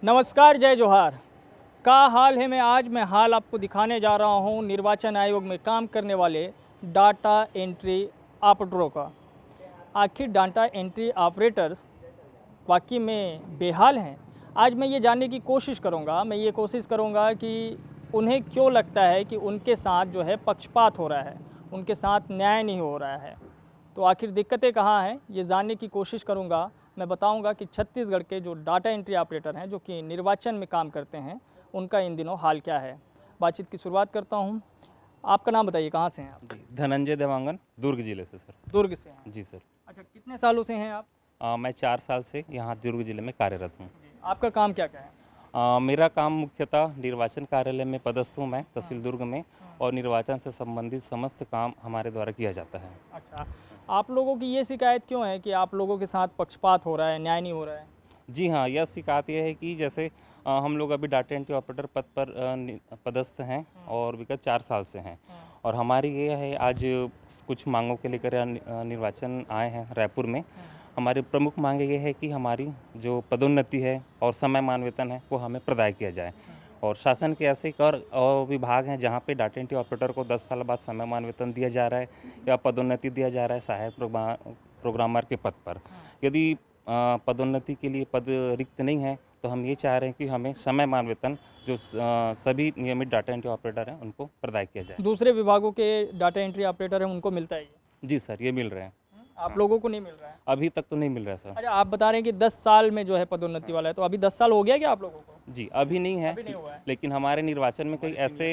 नमस्कार, जय जोहार। का हाल है मैं हाल आपको दिखाने जा रहा हूँ निर्वाचन आयोग में काम करने वाले डाटा एंट्री ऑपरेटरों का। आखिर डाटा एंट्री ऑपरेटर्स वाकई में बेहाल हैं। आज मैं ये जानने की कोशिश करूँगा कि उन्हें क्यों लगता है कि उनके साथ जो है पक्षपात हो रहा है, उनके साथ न्याय नहीं हो रहा है। तो आखिर दिक्कतें कहाँ हैं, ये जानने की कोशिश करूँगा। मैं बताऊँगा कि छत्तीसगढ़ के जो डाटा एंट्री ऑपरेटर हैं, जो कि निर्वाचन में काम करते हैं, उनका इन दिनों हाल क्या है। बातचीत की शुरुआत करता हूँ। आपका नाम बताइए, कहाँ से हैं आप? जी, धनंजय देवांगन, दुर्ग जिले से सर। दुर्ग से हैं। जी सर। अच्छा, कितने सालों से हैं आप? मैं 4 साल से यहाँ दुर्ग जिले में कार्यरत हूँ। आपका काम क्या क्या है? मेरा काम मुख्यतः निर्वाचन कार्यालय में पदस्थ हूँ मैं, तहसील दुर्ग में, और निर्वाचन से संबंधित समस्त काम हमारे द्वारा किया जाता है। अच्छा, आप लोगों की ये शिकायत क्यों है कि आप लोगों के साथ पक्षपात हो रहा है, न्याय नहीं हो रहा है? जी हाँ, यह शिकायत ये है कि जैसे हम लोग अभी डाटा एंट्री ऑपरेटर पद पर पदस्थ हैं और विगत 4 साल से हैं, और हमारी ये है आज कुछ मांगों के लेकर निर्वाचन आए हैं रायपुर में। हमारी प्रमुख मांग ये है कि हमारी जो पदोन्नति है और समय वेतन है वो हमें प्रदान किया जाए, और शासन के ऐसे एक और विभाग हैं जहाँ पे डाटा एंट्री ऑपरेटर को 10 साल बाद समय वेतन दिया जा रहा है या पदोन्नति दिया जा रहा है सहायक प्रोग्रामर के पद पर। यदि पदोन्नति के लिए पद रिक्त नहीं है तो हम ये चाह रहे हैं कि हमें समय वेतन जो सभी नियमित डाटा एंट्री ऑपरेटर हैं उनको प्रदान किया जाए। दूसरे विभागों के डाटा एंट्री ऑपरेटर हैं, उनको मिलता है ये? जी सर, ये मिल रहे हैं। आप लोगों को नहीं मिल रहा है? अभी तक तो नहीं मिल रहा है सर। अच्छा, आप बता रहे हैं कि 10 साल में जो है पदोन्नति वाला है, तो अभी 10 साल हो गया क्या आप लोगों को? जी, अभी नहीं है, अभी नहीं हुआ है। लेकिन हमारे निर्वाचन में कई ऐसे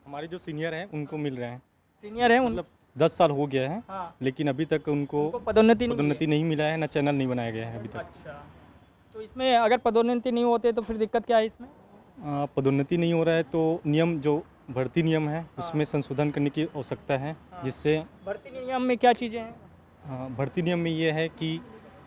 हमारे जो सीनियर हैं उनको मिल रहे हैं। सीनियर हैं मतलब 10 साल हो गया है, हाँ, लेकिन अभी तक उनको पदोन्नति नहीं पदोन्नति नहीं मिला है, ना चैनल नहीं बनाया गया है अभी मिली है। तक। अच्छा, तो इसमें अगर पदोन्नति नहीं होते तो फिर दिक्कत क्या है इसमें? पदोन्नति नहीं हो रहा है तो नियम जो भर्ती नियम है उसमें संशोधन करने की आवश्यकता है, जिससे भर्ती नियम में क्या चीज़ें हैं? भर्ती नियम में ये है कि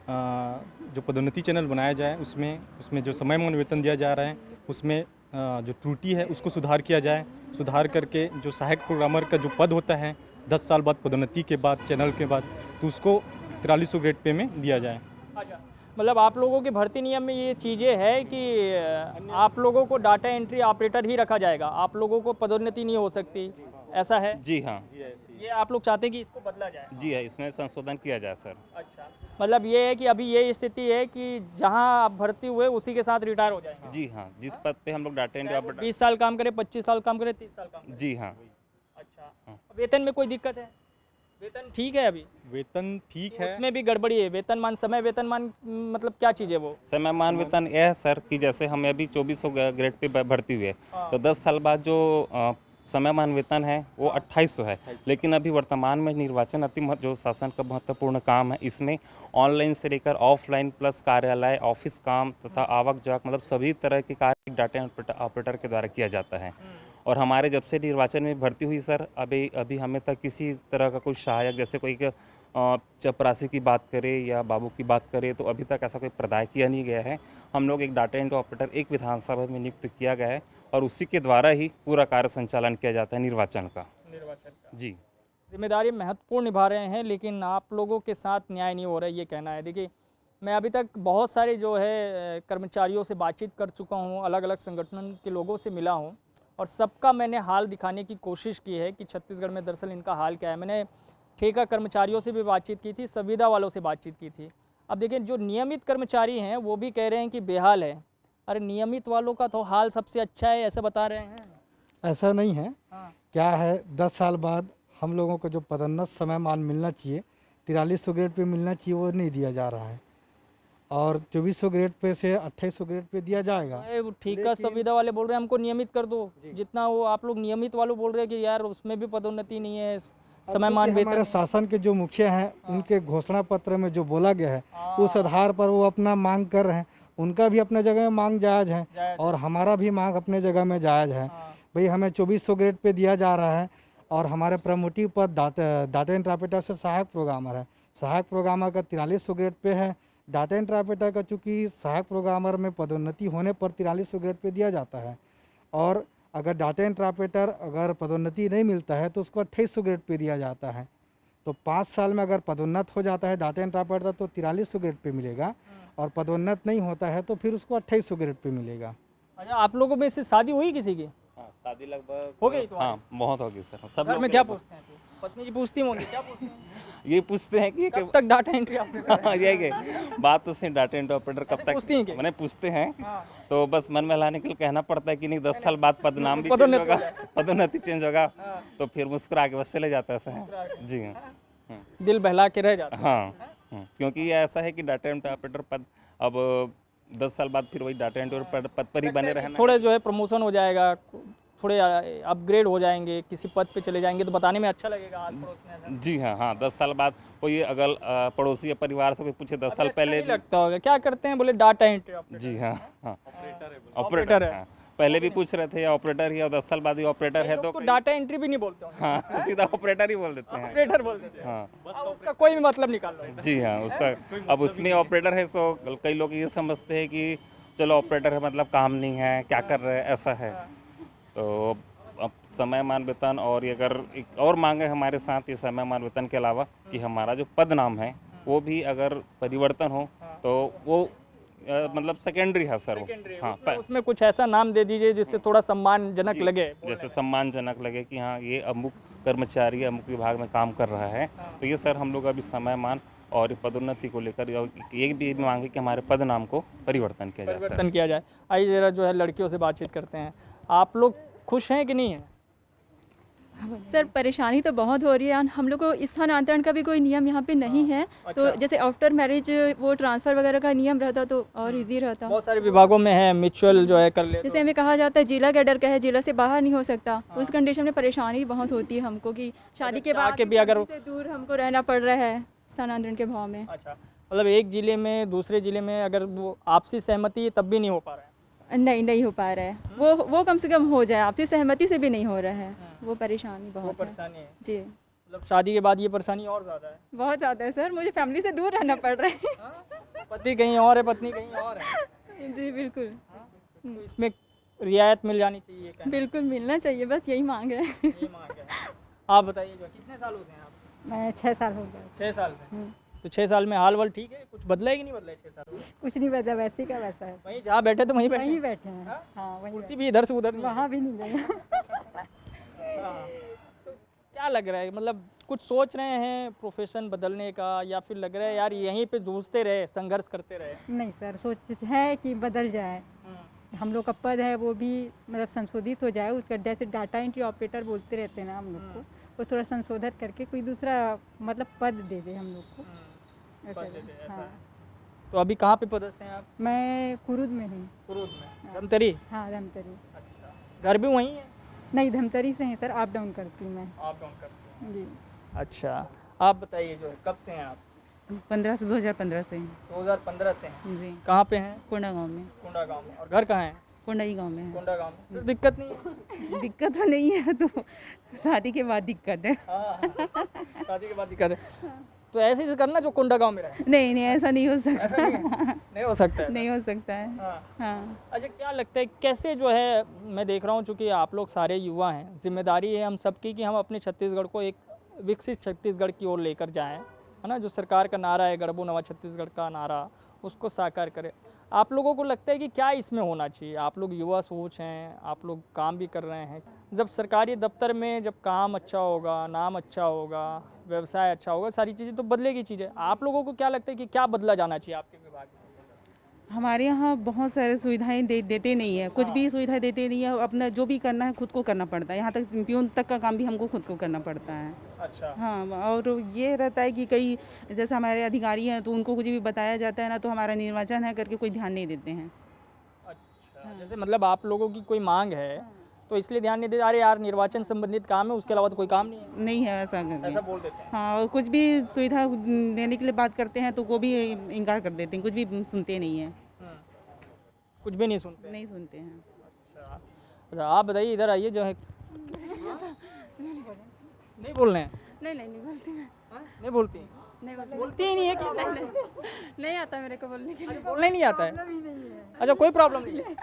जो पदोन्नति चैनल बनाया जाए उसमें जो समय वेतन दिया जा रहा है उसमें जो त्रुटि है उसको सुधार किया जाए। सुधार करके जो सहायक प्रोग्रामर का जो पद होता है 10 साल बाद पदोन्नति के बाद चैनल के बाद, तो उसको 4300 ग्रेड पे में दिया जाए। अच्छा, मतलब आप लोगों के भर्ती नियम में ये चीज़ें है कि आप लोगों को डाटा एंट्री ऑपरेटर ही रखा जाएगा, आप लोगों को पदोन्नति नहीं हो सकती, ऐसा है? जी हाँ। ये आप लोग चाहते हैं कि इसको बदला जाए? जी है, इसमें संशोधन किया जाए सर। अच्छा, मतलब ये है कि अभी ये स्थिति है कि जहां आप भर्ती हुए उसी के साथ रिटायर हो जाएंगे? जी हाँ, जिस पद पे हम लोग डाटा एंट्री ऑपरेटर। 20 साल काम करे, 25 साल काम करे, 30 साल काम करे? जी हाँ। अच्छा, वेतन में कोई दिक्कत है? वेतन ठीक है अभी? वेतन ठीक है। उसमें भी गड़बड़ी है? वेतनमान, समय वेतनमान, मतलब क्या चीज़ है वो? समय वेतन यह है सर कि जैसे हमें अभी 2400 ग्रेड पे भर्ती हुए, तो 10 साल बाद जो समय वेतन है वो 2800 है, लेकिन अभी वर्तमान में निर्वाचन जो शासन का महत्वपूर्ण काम है, इसमें ऑनलाइन से लेकर ऑफलाइन प्लस कार्यालय, ऑफिस काम तथा आवक जावक, मतलब सभी तरह के कार्य डाटा ऑपरेटर के द्वारा किया जाता है। और हमारे जब से निर्वाचन में भर्ती हुई सर, अभी हमें तक किसी तरह का कोई सहायक, जैसे कोई चपरासी की बात करें या बाबू की बात करें, तो अभी तक ऐसा कोई प्रदाय किया नहीं गया है। हम लोग एक डाटा एंट्री ऑपरेटर एक विधानसभा में नियुक्त किया गया है और उसी के द्वारा ही पूरा कार्य संचालन किया जाता है निर्वाचन का। जी, जिम्मेदारी महत्वपूर्ण निभा रहे हैं, लेकिन आप लोगों के साथ न्याय नहीं हो रहा है, ये कहना है। देखिए, मैं अभी तक बहुत सारे जो है कर्मचारियों से बातचीत कर चुका हूँ, अलग अलग संगठन के लोगों से मिला हूँ, और सबका मैंने हाल दिखाने की कोशिश की है कि छत्तीसगढ़ में दरअसल इनका हाल क्या है। मैंने ठेका कर्मचारियों से भी बातचीत की थी, संविदा वालों से बातचीत की थी। अब देखिए, जो नियमित कर्मचारी हैं वो भी कह रहे हैं कि बेहाल है। अरे, नियमित वालों का तो हाल सबसे अच्छा है, ऐसा बता रहे हैं। ऐसा नहीं है। हाँ, क्या है, 10 साल बाद हम लोगों को जो पदोन्नत समय मान मिलना चाहिए, 4300 ग्रेड पे मिलना चाहिए, वो नहीं दिया जा रहा है, और 2400 ग्रेड पे से 2800 ग्रेड पे दिया जाएगा। वो ठेका संविदा वाले बोल रहे हैं हमको नियमित कर दो, जितना वो आप लोग नियमित वालों बोल रहे हैं कि यार उसमें भी पदोन्नति नहीं है, समय मान हमारे वेतन। शासन के जो मुखिया हैं उनके घोषणा पत्र में जो बोला गया है उस आधार पर वो अपना मांग कर रहे हैं। उनका भी अपने जगह में मांग जायज़ है और हमारा भी मांग अपने जगह में जायज़ है। भाई, हमें 2400 ग्रेड पे दिया जा रहा है और हमारे प्रमोटिव पद डाटा एंट्री ऑपरेटर से सहायक प्रोग्रामर है। सहायक प्रोग्रामर का 4300 ग्रेड पे है। डाटा एंट्री ऑपरेटर का चूँकि सहायक प्रोग्रामर में पदोन्नति होने पर 4300 ग्रेड पे दिया जाता है, और अगर डाटा एंट्री ऑपरेटर अगर पदोन्नति नहीं मिलता है तो उसको 2800 ग्रेड पे दिया जाता है। तो 5 साल में अगर पदोन्नत हो जाता है डाटा एंट्री ऑपरेटर तो 4300 ग्रेड पे मिलेगा, और पदोन्नत नहीं होता है तो फिर उसको 2800 ग्रेड पे मिलेगा। अच्छा, आप लोगों में से शादी हुई किसी की? हाँ, शादी लगभग हो गई तुम्हारी? हाँ बहुत होगी सर। सब घर लोग में क्या पूछते हैं? पत्नी जी पूछती होंगी, क्या पूछती हैं? ये पूछते हैं कि कब तक डाटा एंट्री ऑपरेटर? हाँ, यही बात तो सही, डाटा एंट्री ऑपरेटर कब तक पूछती हैं क्या? मैंने पूछते हैं, हाँ। तो बस मन में लाने के लिए कहना पड़ता है कि नहीं 10 साल बाद पदनाम भी चेंज होगा, पदोन्नति चेंज होगा, तो फिर मुस्कुरा के बस चले जाता है सर। जी हाँ। दिल बहला के रह जाता है। हाँ, क्योंकि ये ऐसा है कि डाटा एंट्री ऑपरेटर पद अब 10 साल बाद फिर वही डाटा एंट्री ऑपरेटर पद पर ही बने रहना। थोड़े जो है प्रमोशन हो जाएगा, थोड़े अपग्रेड हो जाएंगे, किसी पद पे चले जाएंगे तो बताने में अच्छा लगेगा आस पड़ोस में ऐसा। जी हाँ, 10 साल बाद कोई अगल पड़ोसी या परिवार से कोई पूछे 10 साल पहले नहीं लगता होगा, क्या करते हैं बोले डाटा एंट्री ऑपरेटर। जी हाँ, हाँ ऑपरेटर है। पहले भी पूछ रहे थे ऑपरेटर ही, और 10 साल बाद ही ऑपरेटर है तो तो डाटा एंट्री भी नहीं बोलते होंगे, हाँ सीधा ऑपरेटर ही बोल देते हैं। ऑपरेटर बोल देते हैं। हाँ अब उसका कोई भी मतलब निकाल लो। जी हाँ, उसका अब उसमें ऑपरेटर है तो कई लोग ये समझते हैं कि चलो ऑपरेटर है मतलब काम नहीं है, क्या कर रहे हैं, ऐसा है। तो अब समय मान वेतन और ये अगर एक और मांग है हमारे साथ, ये समय मान वेतन के अलावा कि हमारा जो पद नाम है वो भी अगर परिवर्तन हो तो वो मतलब सेकेंडरी है सर वो। हाँ, उसमें कुछ ऐसा नाम दे दीजिए जिससे थोड़ा सम्मानजनक लगे। जैसे सम्मानजनक लगे कि हाँ ये अमुक कर्मचारी अमुक विभाग में काम कर रहा है, तो ये सर हम लोग अभी समय मान और पदोन्नति को लेकर ये भी मांग है कि हमारे पद नाम को परिवर्तन किया जाए। परिवर्तन किया जाए। आइए जरा जो है लड़कियों से बातचीत करते हैं। आप लोग खुश हैं कि नहीं हैं? सर परेशानी तो बहुत हो रही है। हम लोग को स्थानांतरण का भी कोई नियम यहाँ पे नहीं है। तो जैसे आफ्टर मैरिज वो ट्रांसफ़र वगैरह का नियम रहता तो और इजी रहता। बहुत सारे विभागों में है म्यूचुअल जो है कर ले। जैसे हमें कहा जाता है जिला कैडर का है, जिला से बाहर नहीं हो सकता। उस कंडीशन में परेशानी बहुत होती है हमको कि शादी के बाद भी अगर से दूर हमको रहना पड़ रहा है स्थानांतरण के भाव में। अच्छा, मतलब एक जिले में दूसरे जिले में अगर वो आपसी सहमति है तब भी नहीं हो पा रहा है? नहीं हो पा रहा है। वो कम से कम हो जाए, आपसी सहमति से भी नहीं हो रहा है। वो परेशानी बहुत है। परेशानी है जी, मतलब शादी के बाद ये परेशानी और ज़्यादा है। बहुत ज़्यादा है सर। मुझे फैमिली से दूर रहना पड़ रहा है। पति कहीं और है, पत्नी कहीं और है। जी बिल्कुल। तो इसमें रियायत मिल जानी चाहिए क्या? बिल्कुल मिलना चाहिए, बस यही मांग है। यही मांग है। आप बताइए जो कितने सालों से हैं आप? मैं 6 साल हो गए। 6 साल से। तो 6 साल में हाल वाल ठीक है, कुछ बदला है कि नहीं बदला है 6 साल में? कुछ नहीं बदला, वैसे का वैसा है। वहीं जहाँ बैठे थे वहीं बैठे वहीं बैठे हैं। हाँ वहीं कुर्सी भी इधर से उधर नहीं है। वहाँ भी नहीं गए। हाँ। तो क्या लग रहा है, मतलब कुछ सोच रहे हैं प्रोफेशन बदलने का, या फिर लग रहा है यार यहीं पे जूझते रहे, संघर्ष करते रहे? नहीं सर, सोच है कि बदल जाए। हम लोग का पद है वो भी मतलब संशोधित हो जाए। उसका जैसे डाटा एंट्री ऑपरेटर बोलते रहते हैं ना हम लोग को, वो थोड़ा संशोधित करके कोई दूसरा मतलब पद दे दे हम लोग को। ऐसा हाँ। तो अभी कहाँ पे पदस्थ हैं आप? मैं कुरुद में हूँ। कुरुद में? धमतरी? हाँ धमतरी। अच्छा, घर भी वहीं है? नहीं धमतरी से हैं सर, अप डाउन करती हूँ मैं। आप डाउन करते हैं? जी। अच्छा, आप बताइए जो है कब से हैं आप? 15 से 2015 से 2015 से हैं। जी। कहाँ पे हैं? कोंडा गांव में। कोंडा गांव में। और घर कहाँ है? कोंडा ही गांव में है। कोंडा गांव में। तो दिक्कत नहीं है? दिक्कत तो नहीं है, तो शादी के बाद दिक्कत है। हाँ, शादी के बाद दिक्कत है। तो ऐसे ही करना जो कोंडा गांव में रहे। नहीं ऐसा नहीं हो सकता। नहीं हो सकता है। नहीं हो सकता है। हाँ। हाँ। अच्छा, क्या लगता है कैसे जो है, मैं देख रहा हूँ चूँकि आप लोग सारे युवा हैं, जिम्मेदारी है हम सबकी कि हम अपने छत्तीसगढ़ को एक विकसित छत्तीसगढ़ की ओर लेकर जाएं, है ना। जो सरकार का नारा है गढ़बो नवा छत्तीसगढ़ का नारा, उसको साकार करें। आप लोगों को लगता है कि क्या इसमें होना चाहिए? आप लोग युवा सोच हैं, आप लोग काम भी कर रहे हैं। जब सरकारी दफ्तर में जब काम अच्छा होगा, नाम अच्छा होगा, व्यवसाय अच्छा होगा, सारी चीज़ें तो बदलेगी चीज़ें। आप लोगों को क्या लगता है कि क्या बदला जाना चाहिए आपके विभाग में? हमारे यहाँ बहुत सारे सुविधाएं देते नहीं है, कुछ भी सुविधा देते नहीं है। अपना जो भी करना है खुद को करना पड़ता है। यहाँ तक प्यून तक का काम भी हमको खुद को करना पड़ता है। अच्छा। हाँ, और ये रहता है कि कई जैसे हमारे अधिकारी हैं तो उनको कुछ भी बताया जाता है ना, तो हमारा निर्वाचन है करके कोई ध्यान नहीं देते हैं। अच्छा, जैसे मतलब आप लोगों की कोई मांग है तो इसलिए ध्यान नहीं दे, अरे यार निर्वाचन संबंधित काम है, उसके अलावा तो कोई काम नहीं है। नहीं है ऐसा करके। ऐसा बोल देते हैं। हाँ, और कुछ भी सुविधा देने के लिए बात करते हैं तो वो भी इनकार कर देते हैं, कुछ भी सुनते नहीं हैं। कुछ भी नहीं सुनते? नहीं सुनते हैं। अच्छा, अच्छा आप बताइए, इधर आइए जो है। नहीं बोल रहे हैं? नहीं बोलती मैं। नहीं बोलती? नहीं बोलती। बोलती ही नहीं है कि? नहीं आता मेरे को बोलने के लिए। बोलना ही नहीं आता है? अच्छा, कोई प्रॉब्लम नहीं है?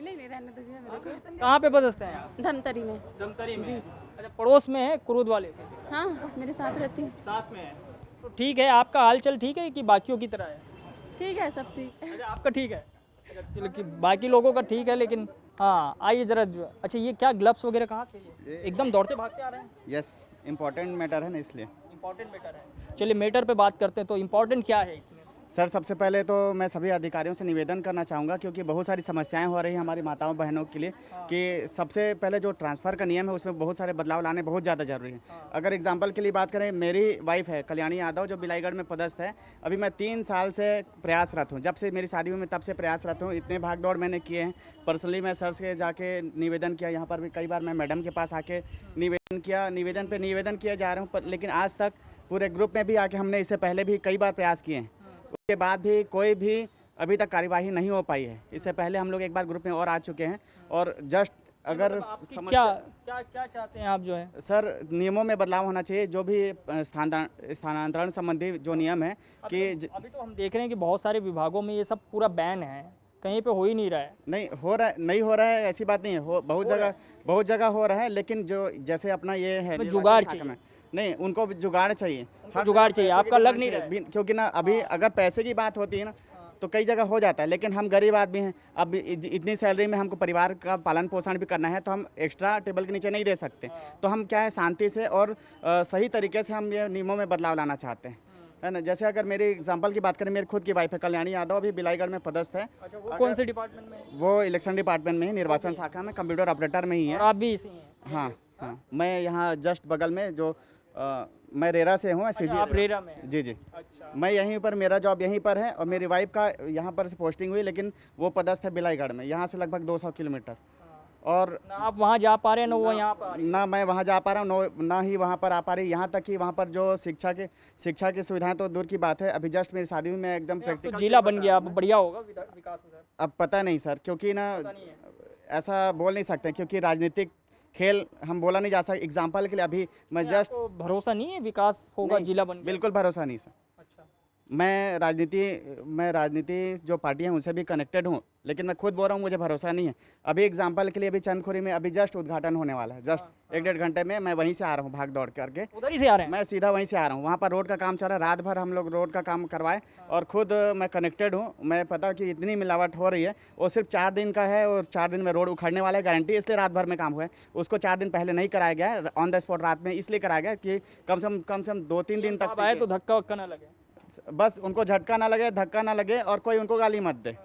नहीं रहने दो भैया मेरे को। कहाँ पे पदस्थ हैं आप? धमतरी में। धमतरी में? अच्छा, पड़ोस में है कुरूद वाले? हाँ मेरे साथ रहती है। साथ में है तो ठीक है। आपका हालचाल ठीक है कि बाकियों की तरह है? ठीक है सब ठीक। अच्छा, आपका ठीक है। अच्छा, चलो कि बाकी लोगों का ठीक है, लेकिन हाँ आइए ज़रा अच्छा, ये क्या ग्लव्स वगैरह कहाँ से ये एकदम दौड़ते भागते आ रहे हैं? यस, इम्पोर्टेंट मैटर है ना इसलिए। इम्पोर्टेंट मैटर है। चलिए मैटर पे बात करते हैं, तो इम्पोर्टेंट क्या है इसमें? सर सबसे पहले तो मैं सभी अधिकारियों से निवेदन करना चाहूँगा, क्योंकि बहुत सारी समस्याएं हो रही हैं हमारी माताओं बहनों के लिए, कि सबसे पहले जो ट्रांसफ़र का नियम है उसमें बहुत सारे बदलाव लाने बहुत ज़्यादा ज़रूरी है। अगर एग्जांपल के लिए बात करें, मेरी वाइफ है कल्याणी यादव जो बिलाईगढ़ में पदस्थ है। अभी मैं 3 साल से प्रयासरत हूँ, जब से मेरी शादी हुई मैं तब से प्रयासरत हूँ। इतने भाग दौड़ मैंने किए हैं। पर्सनली मैं सर से जाके निवेदन किया, यहाँ पर भी कई बार मैं मैडम के पास आके निवेदन किया, निवेदन किया जा रहा हूँ, लेकिन आज तक पूरे ग्रुप में भी आके हमने इससे पहले भी कई बार प्रयास किए हैं, उसके बाद भी कोई भी अभी तक कार्यवाही नहीं हो पाई है। इससे पहले हम लोग एक बार ग्रुप में और आ चुके हैं, और जस्ट अगर क्या क्या क्या चाहते हैं आप जो है? सर नियमों में बदलाव होना चाहिए, जो भी स्थानांतरण संबंधी जो नियम है कि अभी तो हम देख रहे हैं कि बहुत सारे विभागों में ये सब पूरा बैन है, कहीं पे हो ही नहीं रहा है। नहीं हो रहा है ऐसी बात नहीं है, बहुत जगह हो रहा है, लेकिन जो जैसे अपना ये है जुगाड़ निर्वाचन शाखा में, नहीं उनको जुगाड़ चाहिए, जुगाड़ चाहिए। आपका लग नहीं रहा है? क्योंकि ना अभी अगर पैसे की बात होती है ना तो कई जगह हो जाता है, लेकिन हम गरीब आदमी हैं। अब इतनी सैलरी में हमको परिवार का पालन पोषण भी करना है, तो हम एक्स्ट्रा टेबल के नीचे नहीं दे सकते। तो हम क्या है, शांति से और सही तरीके से हम ये नियमों में बदलाव लाना चाहते हैं, है ना। जैसे अगर मेरी एग्जांपल की बात करें, मेरी खुद की वाइफ है कल्याणी यादव, अभी बिलाईगढ़ में पदस्थ है। अच्छा, वो कौन से डिपार्टमेंट में? वो इलेक्शन डिपार्टमेंट में ही, निर्वाचन शाखा में कंप्यूटर ऑपरेटर में ही है। और आप भी इसी हैं? हाँ हाँ, मैं यहाँ जस्ट बगल में जो मैं रेरा से हूँ, अच्छा, आप रेरा में हैं? जी। अच्छा, मैं यहीं पर, मेरा जॉब यहीं पर है, और मेरी वाइफ का यहाँ पर से पोस्टिंग हुई, लेकिन वो पदस्थ है बिलाईगढ़ में, यहाँ से लगभग 200 किलोमीटर। और ना आप वहाँ जा पा रहे हैं ना वो यहाँ पर? ना मैं वहाँ जा पा रहा हूँ, ना ही वहाँ पर आ पा रही। यहाँ तक कि वहाँ पर जो शिक्षा की सुविधाएं तो दूर की बात है, अभी जस्ट मेरी शादी हुई, मैं एकदम तो प्रैक्टिकल जिला बन गया, अब बढ़िया होगा विकास उधर? अब पता नहीं सर, क्योंकि ना ऐसा बोल नहीं सकते, क्योंकि राजनीतिक खेल हम बोला नहीं जा सकता। एग्जाम्पल के लिए अभी मैं जस्ट, भरोसा नहीं है विकास होगा जिला बन गया? बिल्कुल भरोसा नहीं सर। अच्छा, मैं राजनीति जो पार्टी है उनसे भी कनेक्टेड हूँ, लेकिन मैं खुद बोल रहा हूँ मुझे भरोसा नहीं है। अभी एग्जांपल के लिए अभी चंदखुरी में अभी जस्ट उद्घाटन होने वाला है, जस्ट 1-1.5 घंटे में। मैं वहीं से आ रहा हूँ भाग दौड़ करके, उधर ही से आ रहे हैं? मैं सीधा वहीं से आ रहा हूँ। वहाँ पर रोड का काम चल रहा है, रात भर हम लोग रोड का काम करवाए, और खुद मैं कनेक्टेड हूँ। मैं पता कि इतनी मिलावट हो रही है, वो सिर्फ 4 दिन का है, और 4 दिन में रोड उखड़ने वाला है, गारंटी। इसलिए रात भर में काम हुआ है, उसको 4 दिन पहले नहीं कराया गया है, ऑन द स्पॉट रात में इसलिए कराया गया कि कम से कम 2-3 दिन तक आए तो धक्का वक्का ना लगे, बस उनको झटका ना लगे, धक्का ना लगे, और कोई उनको गाली मत दे,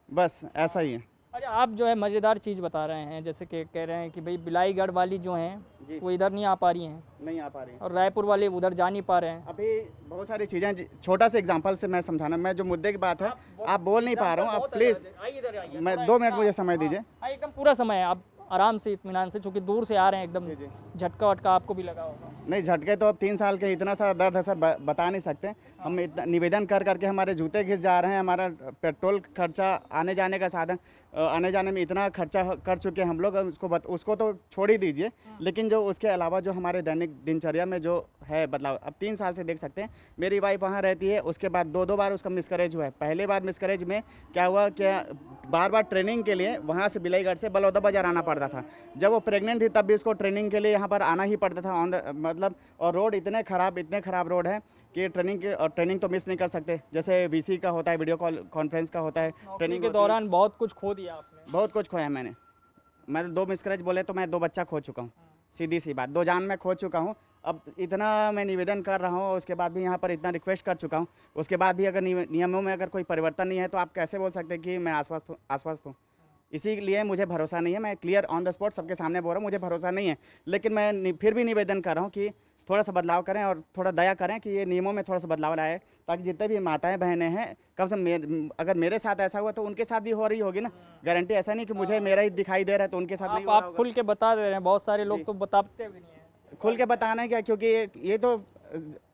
बस ऐसा ही है। अच्छा, आप जो है मज़ेदार चीज़ बता रहे हैं, जैसे कि कह रहे हैं कि भाई बिलाईगढ़ वाली जो हैं वो इधर नहीं आ पा रही हैं, नहीं आ पा रही, और रायपुर वाले उधर जा नहीं पा रहे हैं। अभी बहुत सारी चीज़ें, छोटा सा एग्जांपल से मैं समझाना, मैं जो मुद्दे की बात है आप बोल नहीं पा रहा हूँ, आप प्लीज़ मैं 2 मिनट मुझे समय दीजिए। एकदम पूरा समय है, आप आराम से इत्मीनान से, चूँकि दूर से आ रहे हैं, एकदम झटका वटका आपको भी लगा होगा? नहीं, झटके तो अब 3 साल के, इतना सारा दर्द है सर, बता नहीं सकते। हम इतना निवेदन कर करके हमारे जूते घिस जा रहे हैं, हमारा पेट्रोल खर्चा, आने जाने का साधन, आने जाने में इतना खर्चा कर चुके हैं हम लोग, उसको तो छोड़ ही दीजिए, लेकिन जो उसके अलावा जो हमारे दैनिक दिनचर्या में जो है बदलाव, अब 3 साल से देख सकते हैं। मेरी वाइफ वहाँ रहती है, उसके बाद 2 बार उसका मिसकैरेज हुआ है। पहले बार मिसकैरेज में क्या हुआ, क्या बार ट्रेनिंग के लिए वहाँ से बिलाईगढ़ से बलौदाबाजार आना पड़ता था। जब वो प्रेग्नेंट थी तब भी उसको ट्रेनिंग के लिए यहाँ पर आना ही पड़ता था, मतलब, और रोड इतने ख़राब रोड है कि ट्रेनिंग तो मिस नहीं कर सकते। जैसे वीसी का होता है, वीडियो कॉन्फ्रेंस का होता है, ट्रेनिंग के दौरान बहुत कुछ खो दिया आपने? बहुत कुछ खोया मैं 2 मिसकैरेज बोले तो मैं 2 बच्चा खो चुका हूँ, सीधी सी बात, 2 जान मैं खो चुका हूँ। अब इतना मैं निवेदन कर रहा हूँ, उसके बाद भी यहाँ पर इतना रिक्वेस्ट कर चुका हूँ, उसके बाद भी अगर नियमों में अगर कोई परिवर्तन नहीं है तो आप कैसे बोल सकते हैं कि मैं आश्वस्त हूँ? इसीलिए मुझे भरोसा नहीं है। मैं क्लियर ऑन द स्पॉट सबके सामने बोल रहा हूँ, मुझे भरोसा नहीं है, लेकिन मैं फिर भी निवेदन कर रहा हूँ कि थोड़ा सा बदलाव करें और थोड़ा दया करें कि ये नियमों में थोड़ा सा बदलाव लाए, ताकि जितने भी माताएं बहनें हैं, कम से कम अगर मेरे साथ ऐसा हुआ तो उनके साथ भी हो रही होगी ना, गारंटी। ऐसा नहीं कि मुझे मेरा ही दिखाई दे रहा है तो उनके साथ नहीं हो रहा आप खुल के बता दे रहे हैं, बहुत सारे लोग तो बताते भी नहीं है। खुल के बताना क्या, क्योंकि ये तो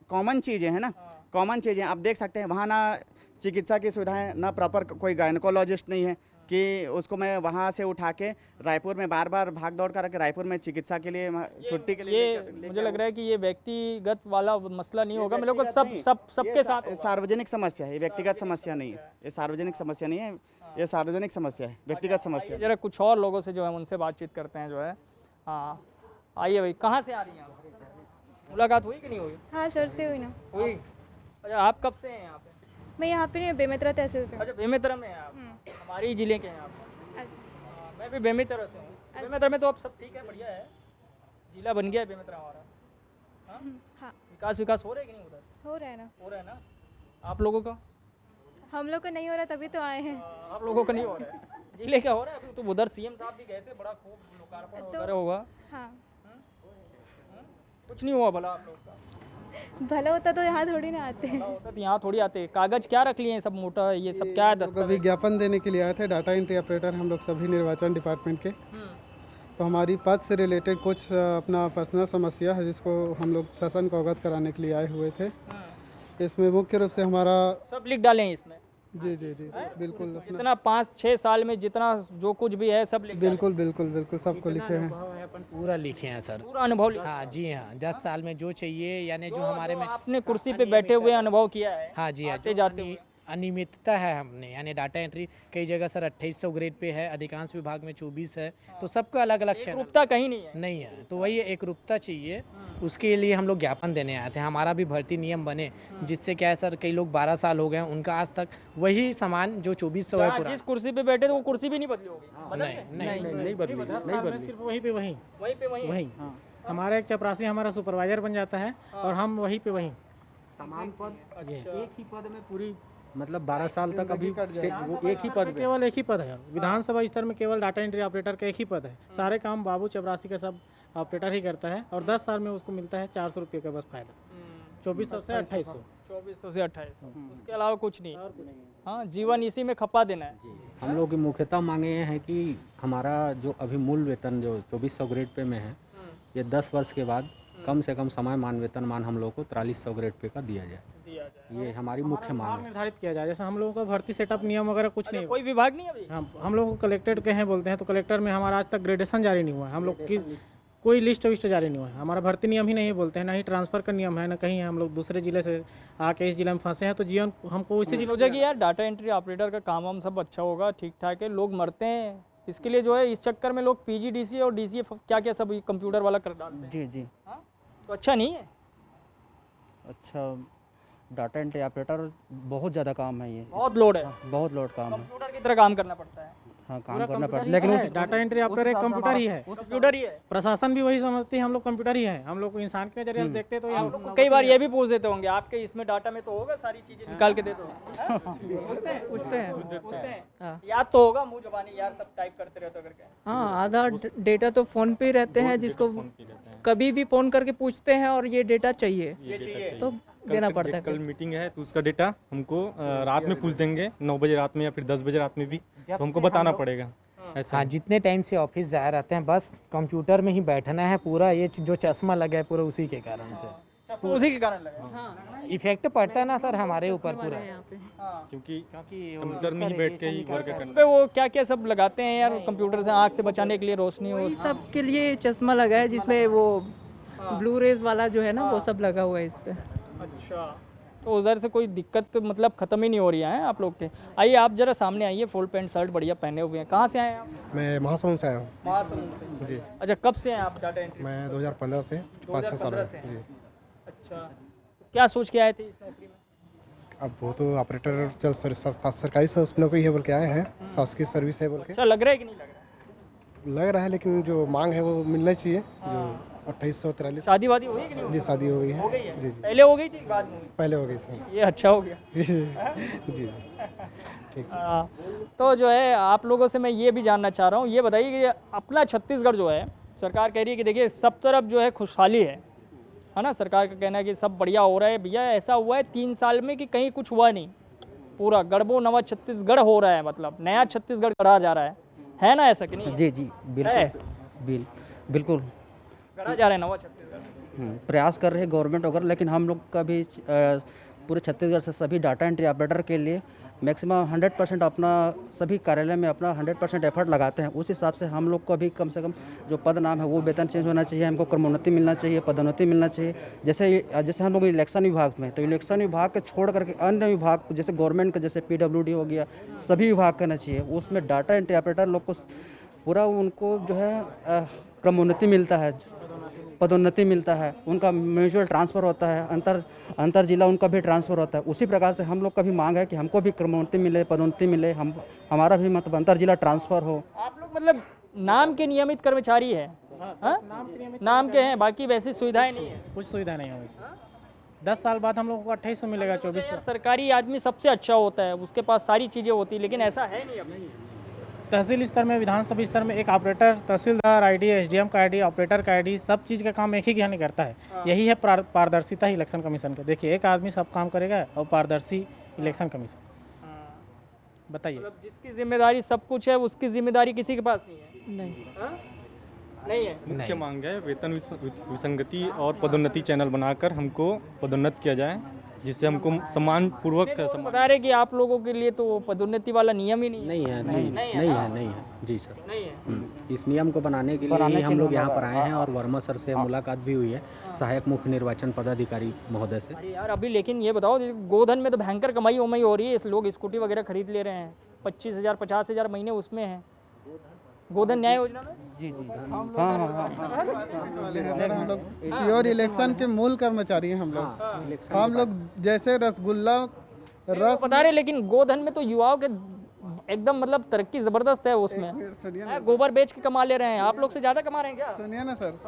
कॉमन चीज़ें हैं ना, कॉमन चीज़ें। आप देख सकते हैं वहाँ ना चिकित्सा की सुविधाएं, ना प्रॉपर कोई गायनेकोलॉजिस्ट नहीं है कि उसको मैं वहाँ से उठा के रायपुर में बार भाग दौड़ कर रायपुर में चिकित्सा के लिए, छुट्टी के लिए। ये मुझे लग रहा है कि ये व्यक्तिगत वाला मसला नहीं होगा, मेरे को सबके साथ सार्वजनिक समस्या है, ये व्यक्तिगत समस्या नहीं है, ये सार्वजनिक समस्या नहीं है, ये सार्वजनिक समस्या है, व्यक्तिगत समस्या। जरा कुछ और लोगों से जो है उनसे बातचीत करते हैं जो है। हाँ, आइए भाई, कहाँ से आ रही हैं आप? मुलाकात हुई कि नहीं हुई? हाँ सर से हुई ना। हुई। अच्छा, आप कब से हैं यहाँ पे? मैं यहाँ पे नहीं, बेमेतरा तहसील से। अच्छा, बेमेतरा में हैं आप? हमारे ही जिले के हैं आप? अच्छा। हाँ, मैं भी बेमेतरा से हूँ। बेमेतरा में तो अब सब ठीक है, बढ़िया है, जिला बन गया है बेमेतरा हमारा। हाँ? हाँ विकास हो रहा है कि नहीं उधर? हो रहा है ना। हो रहा है ना। आप लोगों का? हम लोग को नहीं हो रहा तभी तो आए हैं। आप लोगों का नहीं हो रहा है, जिले का हो रहा है। अभी तो उधर सीएम साहब भी गए थे, बड़ा खूब लोकार्पण वगैरह होगा। हाँ कुछ नहीं हुआ भला आप लोग का? भला होता तो यहाँ थोड़ी ना आते हैं। भला होता तो यहाँ थोड़ी आते। कागज क्या रख लिए हैं सब मोटा, ये सब क्या है? लोग अभी विज्ञापन देने के लिए आए थे, डाटा एंट्री ऑपरेटर हम लोग सभी निर्वाचन डिपार्टमेंट के। तो हमारी पद से रिलेटेड कुछ अपना पर्सनल समस्या है जिसको हम लोग शासन को अवगत कराने के लिए आए हुए थे। इसमें मुख्य रूप से हमारा सब लिख डाले हैं इसमें? जी जी जी बिल्कुल अपना जितना 5-6 साल में जितना जो कुछ भी है सब लिख डाले। बिल्कुल बिल्कुल बिल्कुल सबको लिखे हैं। अपन पूरा लिखे हैं सर। पूरा अनुभव लिखा? हाँ जी हाँ, 10 साल में जो चाहिए यानी जो हमारे में आपने कुर्सी पे बैठे हुए अनुभव किया है? हाँ जी हाँ, आते जाते हुए। अनियमितता है हमने, यानी डाटा एंट्री कई जगह सर 2800 ग्रेड पे है, अधिकांश विभाग में 24 है, तो सबका अलग अलग चैनल एकरूपता कहीं नहीं है। नहीं है, तो वही एक रूपता चाहिए। उसके लिए हम लोग ज्ञापन देने आए थे, हमारा भी भर्ती नियम बने, जिससे क्या है सर, कई लोग 12 साल हो गए उनका आज तक वही सामान जो 2400 है पूरा। जिस कुर्सी पे बैठे थे वो कुर्सी भी नहीं बदली होगी? नहीं बदली सिर्फ वहीं पे वहीं वहीं पे वहीं? वहीं हमारा एक चपरासी हमारा सुपरवाइजर बन जाता है और हम वहीं पे वहीं समान पद एक ही पद में पूरी मतलब 12 साल तक अभी वो एक ही पद केवल एक ही पद है विधानसभा स्तर में, केवल डाटा एंट्री ऑपरेटर का एक ही पद है। सारे काम बाबू चपरासी का सब ऑपरेटर ही करता है और 10 साल में उसको मिलता है 400 रुपये का बस फायदा, 2400 से 2800। 2400 से 2800, उसके अलावा कुछ नहीं। हाँ, जीवन इसी में खपा देना है। हम लोग की मुख्यतः मांगे ये हैं कि हमारा जो अभी मूल वेतन जो 2400 ग्रेड पे में है, ये 10 वर्ष के बाद कम से कम समय वेतनमान हम लोग को 4300 ग्रेड पे का दिया जाए। ये हमारी मुख्य मांग है। निर्धारित किया जाए, जैसे हम लोगों का भर्ती सेटअप नियम वगैरह कुछ नहीं है। कोई विभाग नहीं अभी? हम लोग को कलेक्टेड के हैं बोलते हैं, तो कलेक्टर में हमारा आज तक ग्रेडेशन जारी नहीं हुआ है। हम लोग की कोई लिस्ट विस्ट जारी नहीं हुआ है। हमारा भर्ती नियम ही नहीं बोलते हैं, ना ही ट्रांसफ़र का नियम है, ना कहीं हम लोग दूसरे जिले से आके इस जिले में फंसे हैं, तो जीवन हमको इसी जिले सोचा कि यार डाटा एंट्री ऑपरेटर का काम हम सब अच्छा होगा, ठीक ठाक है, लोग मरते हैं इसके लिए जो है, इस चक्कर में लोग PGDCA और DCA क्या क्या सब कंप्यूटर वाला कर डालते हैं। जी जी। तो अच्छा नहीं है? अच्छा, डाटा एंट्री ऑपरेटर बहुत ज़्यादा काम है, ये बहुत लोड है, बहुत लोड काम है। कंप्यूटर की तरह काम करना पड़ता है। हाँ, काम करना पड़ता है, लेकिन डाटा एंट्री ऑपरेटर एक कंप्यूटर ही है, कंप्यूटर ही है। प्रशासन भी वही समझते हैं हम लोग कंप्यूटर ही है। हम लोग को इंसान के नजरिए से देखते हैं, तो आप लोग को कई बार ये भी पूछ देते होंगे आपके इसमें डाटा में तो होगा सारी चीजें निकाल के दे दो। पूछते हैं याद तो होगा मुंह जबानी यार, सब टाइप करते रहते हो करके। हाँ, आधा डेटा तो फ़ोन पे ही रहते हैं, जिसको कभी भी फ़ोन करके पूछते हैं और ये डेटा चाहिए तो देना पड़ता है। कल मीटिंग है तो उसका डेटा हमको रात में पूछ देंगे, 9 बजे रात में या फिर 10 बजे रात में भी, तो हमको बताना पड़ेगा। ऐसा हाँ, जितने टाइम से ऑफिस जा रहते हैं बस कंप्यूटर में ही बैठना है पूरा। ये जो चश्मा लगा है पूरा उसी के कारण से, उसी के कारण लगा। इफेक्ट पड़ता है ना सर हमारे ऊपर पूरा, क्योंकि कंप्यूटर में ही बैठ के ही वर्क करना। पे वो क्या क्या सब लगाते हैं यार कंप्यूटर से, आँख से बचाने के लिए, रोशनी हो सब के लिए चश्मा लगा है जिसमें वो ब्लू रेज वाला जो है ना वो सब लगा हुआ है इस पे। अच्छा, तो उधर से कोई दिक्कत मतलब ख़त्म ही नहीं हो रही है आप लोग के। आइए आप जरा सामने आइए, फुल पैंट शर्ट बढ़िया पहने हुए हैं। कहाँ से आए हैं आप? मैं महासमुंद से आया हूँ। महासमुंद से जी। अच्छा, कब से हैं आप डाटा एंट्री? मैं 2015 से 5-6 साल है जी। अच्छा, क्या सोच के आए थे इस नौकरी में? अब वो तो ऑपरेटर सरकारी नौकरी है बोल के आए हैं, शासकीय सर्विस है बोल के। अच्छा लग रहा है कि नहीं लग रहा? लग रहा है, लेकिन जो मांग है वो मिलना चाहिए, जो 2843। शादी वादी हुई कि नहीं? जी, शादी हो गई है। हो गई है? जी जी, पहले हो गई थी बाद में हुई? पहले हो गई थी। ये अच्छा हो गया। जी ठीक है। तो जो है आप लोगों से मैं ये भी जानना चाह रहा हूँ, ये बताइए कि अपना छत्तीसगढ़ जो है, सरकार कह रही है कि देखिए सब तरफ जो है खुशहाली है ना। सरकार का कहना है कि सब बढ़िया हो रहा है। भैया ऐसा हुआ है 3 साल में कि कहीं कुछ हुआ नहीं, पूरा गढ़बो नवा छत्तीसगढ़ हो रहा है, मतलब नया छत्तीसगढ़ गढ़ा जा रहा है ना, ऐसा कि नहीं? जी जी बिल्कुल गढ़ा जा रहा है नवा छत्तीसगढ़। प्रयास कर रहे हैं गवर्नमेंट वगैरह, लेकिन हम लोग का भी पूरे छत्तीसगढ़ से सभी डाटा एंट्री ऑपरेटर के लिए मैक्सिमम 100% अपना सभी कार्यालय में अपना 100% एफर्ट लगाते हैं। उस हिसाब से हम लोग को अभी कम से कम जो पद नाम है वो वेतन चेंज होना चाहिए, हमको क्रमोन्नति मिलना चाहिए, पदोन्नति मिलना चाहिए। जैसे हम लोग इलेक्शन विभाग में, तो इलेक्शन विभाग के छोड़ करके अन्य विभाग जैसे गवर्नमेंट का जैसे PWD हो गया, सभी विभाग करना चाहिए। उसमें डाटा एंट्री ऑपरेटर लोग को पूरा उनको जो है क्रमोन्नति मिलता है, पदोन्नति मिलता है, उनका म्यूचुअल ट्रांसफ़र होता है, अंतर जिला उनका भी ट्रांसफ़र होता है। उसी प्रकार से हम लोग का भी मांग है कि हमको भी क्रमोन्नति मिले, पदोन्नति मिले, हमारा भी मतलब अंतर जिला ट्रांसफ़र हो। आप लोग मतलब नाम के नियमित कर्मचारी है, नाम के हैं, बाकी वैसी सुविधाएं नहीं है। कुछ सुविधा नहीं है वैसे। 10 साल बाद हम लोगों को 2800 मिलेगा, 2400। सरकारी आदमी सबसे अच्छा होता है, उसके पास सारी चीज़ें होती है, लेकिन ऐसा है नहीं अब। तहसील स्तर में, विधानसभा स्तर में एक ऑपरेटर, तहसीलदार आईडी, एसडीएम का आईडी, ऑपरेटर का आईडी, सब चीज़ का काम एक ही यहाँ नहीं करता है। यही है पारदर्शिता ही इलेक्शन कमीशन का। देखिए, एक आदमी सब काम करेगा और पारदर्शी इलेक्शन कमीशन। बताइए, मतलब जिसकी जिम्मेदारी सब कुछ है, उसकी जिम्मेदारी किसी के पास नहीं है। नहीं है। मुख्य मांग है वेतन विसंगति और पदोन्नति चैनल बनाकर हमको पदोन्नत किया जाए, जिससे हमको सम्मान पूर्वक बता रहे कि आप लोगों के लिए तो पदोन्नति वाला नियम ही नहीं है जी, नहीं है जी सर, नहीं है। इस नियम को बनाने के लिए ही हम लोग यहाँ पर आए हैं और वर्मा सर से मुलाकात भी हुई है, सहायक मुख्य निर्वाचन पदाधिकारी महोदय से। अरे यार, अभी लेकिन ये बताओ, गोधन में तो भयंकर कमाई हो रही है, इस लोग स्कूटी वगैरह खरीद ले रहे हैं, 25,000 50,000 महीने उसमें है गोधन न्याय योजना में। जी सर, हम लोग प्योर इलेक्शन के मूल कर्मचारी हैं। हम लोग जैसे रसगुल्ला रस बता रहे, लेकिन गोधन में तो युवाओं के एकदम मतलब तरक्की जबरदस्त है उसमें। गोबर बेच के कमा ले रहे हैं, आप लोग से ज्यादा कमा रहे हैं क्या? सुनिए ना सर,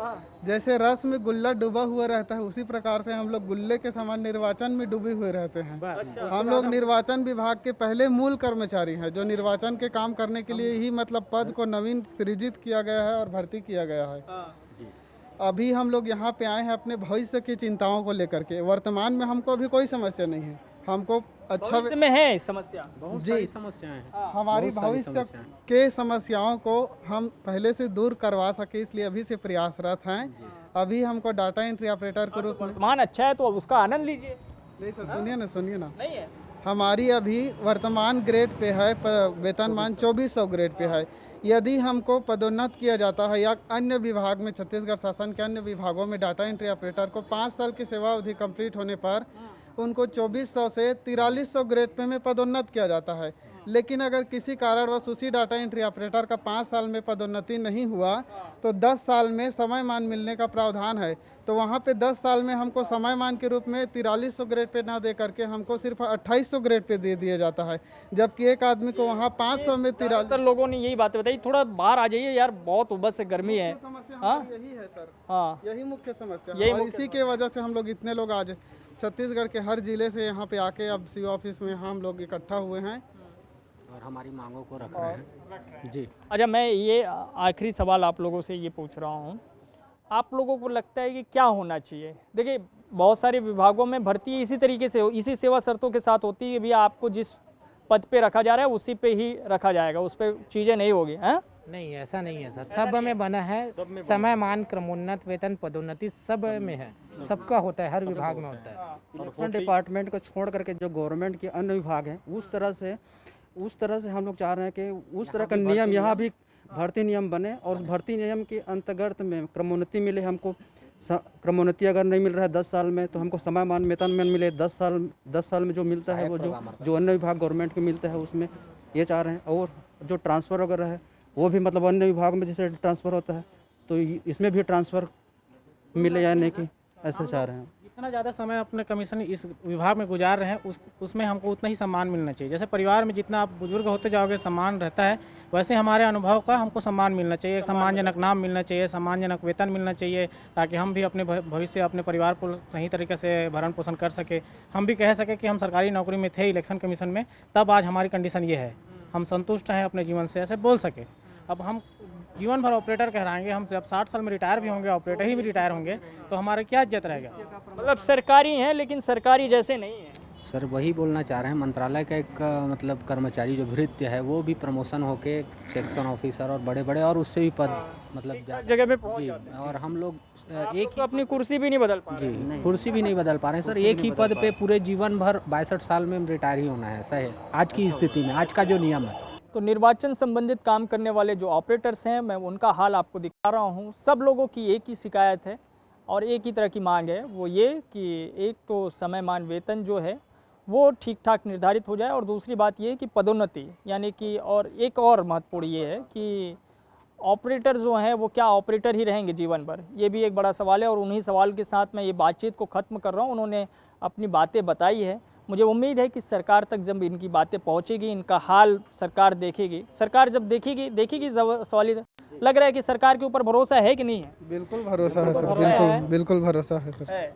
जैसे रस में गुल्ला डूबा हुआ रहता है, उसी प्रकार से हम लोग गुल्ले के समान निर्वाचन में डूबे हुए रहते हैं। हम लोग निर्वाचन विभाग के पहले मूल कर्मचारी हैं, जो निर्वाचन के काम करने के लिए ही मतलब पद को नवीन सृजित किया गया है और भर्ती किया गया है। अभी हम लोग यहाँ पे आए हैं अपने भविष्य की चिंताओं को लेकर के। वर्तमान में हमको अभी कोई समस्या नहीं है, हमको अच्छा में है समस्या, बहुत सारी समस्याएं हैं। हमारी भविष्य के समस्याओं को हम पहले से दूर करवा सके, इसलिए अभी से प्रयासरत हैं। अभी हमको डाटा एंट्री ऑपरेटर के रूप में मान अच्छा है तो उसका आनंद लीजिए। नहीं सर, सुनिए ना नहीं है। हमारी अभी वर्तमान ग्रेड पे है, वेतनमान 2400 ग्रेड पे है। यदि हमको पदोन्नत किया जाता है या अन्य विभाग में, छत्तीसगढ़ शासन के अन्य विभागों में डाटा एंट्री ऑपरेटर को 5 साल की सेवा अवधि कंप्लीट होने पर उनको 2400 से 4300 ग्रेड पे में पदोन्नत किया जाता है। लेकिन अगर किसी कारणवश उसी डाटा एंट्री ऑपरेटर का 5 साल में पदोन्नति नहीं हुआ तो 10 साल में समयमान मिलने का प्रावधान है। तो वहाँ पे 10 साल में हमको समयमान के रूप में 4300 ग्रेड पे ना दे करके हमको सिर्फ 2800 ग्रेड पे दे दिया जाता है, जबकि एक आदमी को वहाँ 500 में 43। लोगों ने यही बात बताई। थोड़ा बाहर आ जाइए यार, बहुत उबस से गर्मी है। यही है सर, यही मुख्य समस्या और इसी के वजह से हम लोग इतने लोग आज छत्तीसगढ़ के हर जिले से यहाँ पे आके अब सी ऑफिस में हम लोग इकट्ठा हुए हैं और हमारी मांगों को रख रहे हैं जी। अच्छा, मैं ये आखिरी सवाल आप लोगों से ये पूछ रहा हूँ, आप लोगों को लगता है कि क्या होना चाहिए? देखिए, बहुत सारे विभागों में भर्ती इसी तरीके से इसी सेवा शर्तों के साथ होती है। भैया, आपको जिस पद पे रखा जा रहा है उसी पे ही रखा जाएगा, उस पर चीज़ें नहीं होगी। हैं? नहीं, ऐसा नहीं है सर, सब में बना है। समय मान, क्रमोन्नत, वेतन, पदोन्नति सब में है, सबका होता है, हर विभाग में होता है। इलेक्शन डिपार्टमेंट को छोड़ करके जो गवर्नमेंट के अन्य विभाग हैं, उस तरह से हम लोग चाह रहे हैं कि उस तरह का नियम यहाँ भी भर्ती नियम बने और उस भर्ती नियम के अंतर्गत में क्रमोन्नति मिले। हमको क्रमोन्नति अगर नहीं मिल रहा है 10 साल में तो हमको समयमान वेतन में मिले 10 साल में जो मिलता है वो जो अन्य विभाग गवर्नमेंट के मिलता है उसमें ये चाह रहे हैं। और जो ट्रांसफ़र वगैरह है वो भी मतलब अन्य विभाग में जैसे ट्रांसफ़र होता है तो इसमें भी ट्रांसफ़र मिले या नहीं, कि ऐसा चाह रहे हैं। जितना ज़्यादा समय अपने कमीशन इस विभाग में गुजार रहे हैं उसमें हमको उतना ही सम्मान मिलना चाहिए। जैसे परिवार में जितना आप बुजुर्ग होते जाओगे सम्मान रहता है, वैसे हमारे अनुभव का हमको सम्मान मिलना चाहिए, एक सम्मानजनक नाम मिलना चाहिए, सम्मानजनक वेतन मिलना चाहिए, ताकि हम भी अपने भविष्य अपने परिवार को सही तरीके से भरण पोषण कर सके। हम भी कह सके कि हम सरकारी नौकरी में थे इलेक्शन कमीशन में, तब आज हमारी कंडीशन ये है, हम संतुष्ट हैं अपने जीवन से, ऐसे बोल सके। अब हम जीवन भर ऑपरेटर कहलाएंगे, हम जब 60 साल में रिटायर भी होंगे, ऑपरेटर ही भी रिटायर होंगे, तो हमारे क्या इज्जत रहेगा? मतलब सरकारी हैं लेकिन सरकारी जैसे नहीं है। सर वही बोलना चाह रहे हैं, मंत्रालय का एक मतलब कर्मचारी जो भृत्य है वो भी प्रमोशन होके सेक्शन ऑफिसर और बड़े और उससे भी पद मतलब जगह पे जी। और हम लोग एक तो अपनी कुर्सी भी नहीं बदल पा रहे जी, कुर्सी भी नहीं बदल पा रहे हैं सर। एक ही पद पे पूरे जीवन भर 62 साल में रिटायर ही होना है, सही आज की स्थिति में, आज का जो नियम है। तो निर्वाचन संबंधित काम करने वाले जो ऑपरेटर्स हैं, मैं उनका हाल आपको दिखा रहा हूं। सब लोगों की एक ही शिकायत है और एक ही तरह की मांग है, वो ये कि एक तो समयमान वेतन जो है वो ठीक ठाक निर्धारित हो जाए, और दूसरी बात ये कि पदोन्नति, यानी कि और एक और महत्वपूर्ण ये है कि ऑपरेटर जो हैं वो क्या ऑपरेटर ही रहेंगे जीवन भर, ये भी एक बड़ा सवाल है। और उन्हीं सवाल के साथ मैं ये बातचीत को ख़त्म कर रहा हूँ। उन्होंने अपनी बातें बताई है। मुझे उम्मीद है कि सरकार तक जब इनकी बातें पहुँचेगी, इनका हाल सरकार देखेगी, सरकार जब देखेगी सवाल लग रहा है कि सरकार के ऊपर भरोसा है कि नहीं है? बिल्कुल भरोसा है सर, बिल्कुल भरोसा है सर।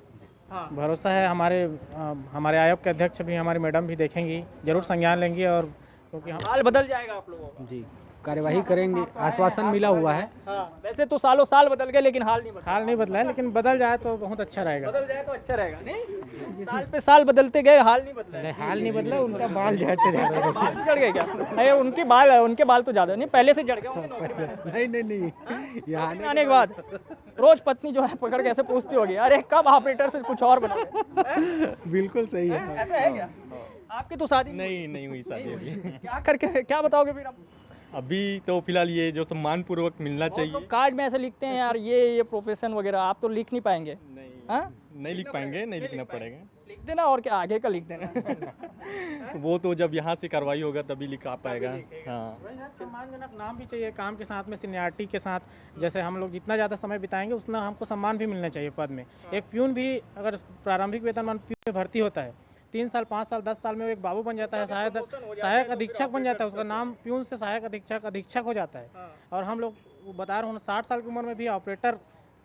हाँ भरोसा है। हमारे आयोग के अध्यक्ष भी, हमारी मैडम भी देखेंगी, जरूर संज्ञान लेंगी। और क्योंकि हाल बदल जाएगा आप लोगों का। जी कार्यवाही करेंगे, आश्वासन मिला हुआ है। हाँ, वैसे तो सालों साल बदल गए लेकिन हाल नहीं बदला है, लेकिन बदल जाए तो बहुत अच्छा रहेगा। बदल जाए तो अच्छा रहेगा। नहीं साल पे साल बदलते गए, हाल नहीं बदला है। हाल नहीं बदला, उनका बाल झड़ते जा रहे हैं। बाल झड़ गए क्या? अरे उनके बाल तो ज़्यादा नहीं, पहले से झड़ गए होंगे। नहीं यहाँ आने के बाद रोज पत्नी जो है पकड़ के ऐसे पूछती होगी, अरे कब ऑपरेटर से कुछ और बनोगे? बिल्कुल सही है। ऐसा है क्या? आपकी तो शादी नहीं हुई शादी अभी। क्या बताओगे फिर आप? अभी तो फिलहाल ये जो सम्मान पूर्वक मिलना चाहिए। तो कार्ड में ऐसे लिखते हैं यार ये प्रोफेशन वगैरह, आप तो लिख नहीं पाएंगे। नहीं लिख पाएंगे, नहीं लिखना पड़ेगा। लिख देना और क्या आगे का लिख देना। वो तो जब यहाँ से कार्रवाई होगा तभी लिखा पाएगा। हाँ सम्मानजनक नाम भी चाहिए, काम के साथ में सीनियरिटी के साथ। जैसे हम लोग जितना ज़्यादा समय बिताएंगे उतना हमको सम्मान भी मिलना चाहिए पद में। एक प्यून भी अगर प्रारंभिक वेतनमान प्यून में भर्ती होता है, 3 साल 5 साल 10 साल में वो एक बाबू बन जाता है, सहायक अधीक्षक बन जाता है। उसका नाम प्यून से सहायक अधीक्षक हो जाता है। और हम लोग बता रहे हैं 60 साल की उम्र में भी ऑपरेटर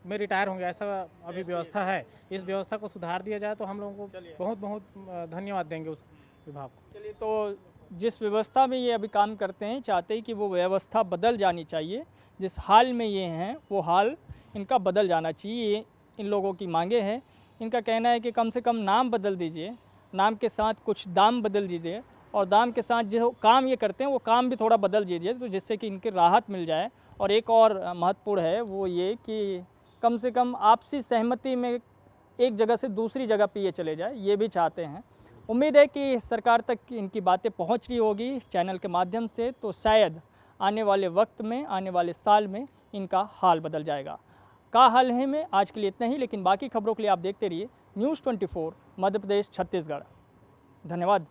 में रिटायर होंगे, ऐसा अभी व्यवस्था है। इस व्यवस्था को सुधार दिया जाए तो हम लोगों को बहुत बहुत धन्यवाद देंगे उस विभाग को। चलिए, तो जिस व्यवस्था में ये अभी काम करते हैं, चाहते हैं कि वो व्यवस्था बदल जानी चाहिए। जिस हाल में ये हैं वो हाल इनका बदल जाना चाहिए, इन लोगों की मांगे हैं। इनका कहना है कि कम से कम नाम बदल दीजिए, नाम के साथ कुछ दाम बदल दीजिए, और दाम के साथ जो काम ये करते हैं वो काम भी थोड़ा बदल दीजिए, तो जिससे कि इनकी राहत मिल जाए। और एक और महत्वपूर्ण है वो ये कि कम से कम आपसी सहमति में एक जगह से दूसरी जगह पे ये चले जाए, ये भी चाहते हैं। उम्मीद है कि सरकार तक इनकी बातें पहुंच रही होगी इस चैनल के माध्यम से, तो शायद आने वाले वक्त में, आने वाले साल में इनका हाल बदल जाएगा। का हाल है में आज के लिए इतना ही, लेकिन बाकी खबरों के लिए आप देखते रहिए News 24 मध्य प्रदेश छत्तीसगढ़। धन्यवाद।